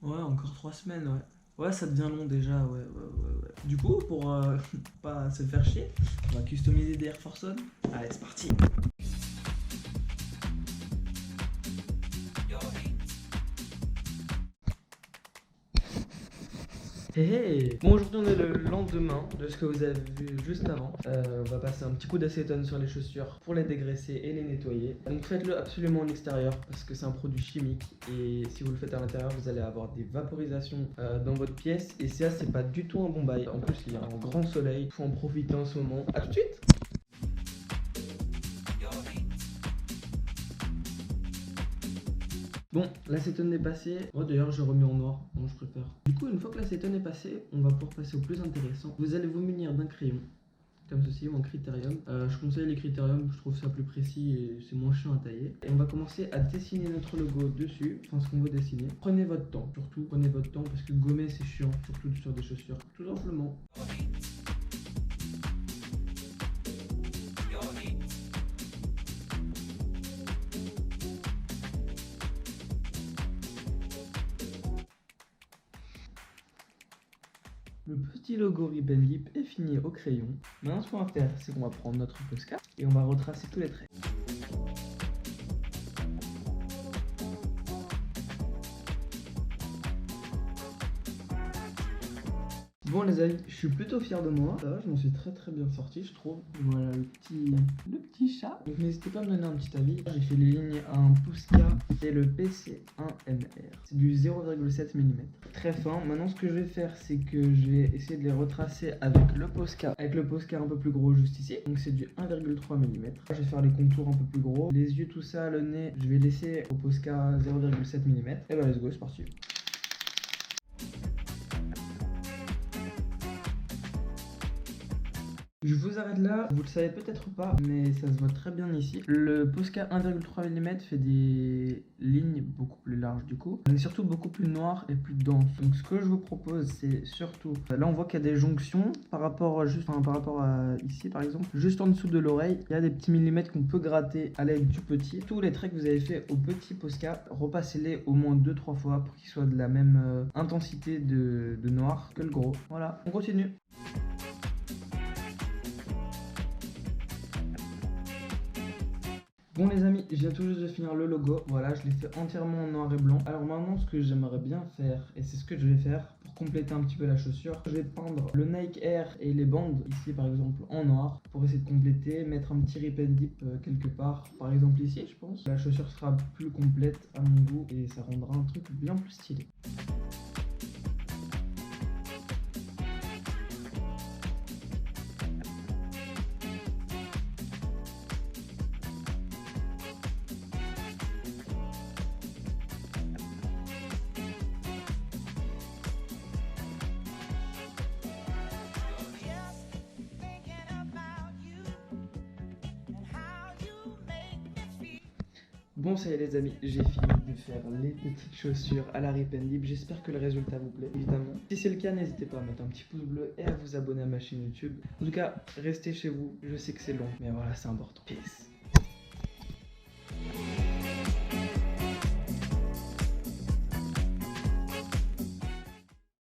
Ouais, encore 3 semaines, ouais. Ouais, ça devient long déjà, ouais. Du coup, pour pas se faire chier, on va customiser des Air Force One. Allez, c'est parti. Hey, hey. Bon, aujourd'hui on est le lendemain de ce que vous avez vu juste avant. On va passer un petit coup d'acétone sur les chaussures pour les dégraisser et les nettoyer. Donc faites-le absolument en extérieur parce que c'est un produit chimique et si vous le faites à l'intérieur vous allez avoir des vaporisations dans votre pièce et ça c'est pas du tout un bon bail. En plus il y a un grand soleil, il faut en profiter en ce moment. A tout de suite. Bon, l'acétone est passé. Oh, d'ailleurs, je remets en noir. Bon, je préfère. Du coup, une fois que l'acétone est passé, on va pouvoir passer au plus intéressant. Vous allez vous munir d'un crayon, comme ceci, mon critérium. Je conseille les critériums, je trouve ça plus précis et c'est moins chiant à tailler. Et on va commencer à dessiner notre logo dessus, enfin ce qu'on veut dessiner. Prenez votre temps, surtout prenez votre temps parce que gommer c'est chiant, surtout sur des chaussures. Tout simplement. Le petit logo Ribbon Lip est fini au crayon. Maintenant, ce qu'on va faire, c'est qu'on va prendre notre Posca et on va retracer tous les traits. Bon les amis, je suis plutôt fier de moi. Ça va, je m'en suis très bien sorti, je trouve. Voilà le petit chat. Donc n'hésitez pas à me donner un petit avis. J'ai fait les lignes à un Posca, c'est le PC1MR. C'est du 0,7 mm. Très fin. Maintenant ce que je vais faire, c'est que je vais essayer de les retracer avec le Posca. Avec le Posca un peu plus gros juste ici. Donc c'est du 1,3 mm. Je vais faire les contours un peu plus gros. Les yeux, tout ça, le nez, je vais laisser au Posca 0,7 mm. Et bah let's go, c'est parti. Je vous arrête là, vous le savez peut-être pas, mais ça se voit très bien ici. Le Posca 1,3 mm fait des lignes beaucoup plus larges du coup, mais surtout beaucoup plus noires et plus denses. Donc ce que je vous propose, c'est surtout, là on voit qu'il y a des jonctions par rapport à ici par exemple, juste en dessous de l'oreille, il y a des petits millimètres qu'on peut gratter à l'aide du petit. Tous les traits que vous avez fait au petit Posca, repassez-les au moins 2-3 fois pour qu'ils soient de la même intensité de noir que le gros. Voilà, on continue. Bon les amis, je viens tout juste de finir le logo, voilà, je l'ai fait entièrement en noir et blanc. Alors maintenant ce que j'aimerais bien faire, et c'est ce que je vais faire pour compléter un petit peu la chaussure, je vais peindre le Nike Air et les bandes, ici par exemple en noir, pour essayer de compléter, mettre un petit rip and dip quelque part, par exemple ici je pense. La chaussure sera plus complète à mon goût et ça rendra un truc bien plus stylé. Bon ça y est les amis, j'ai fini de faire les petites chaussures à la Rip and Dip. J'espère que le résultat vous plaît, évidemment. Si c'est le cas, n'hésitez pas à mettre un petit pouce bleu et à vous abonner à ma chaîne YouTube. En tout cas, restez chez vous, je sais que c'est long, mais voilà, c'est important. Peace.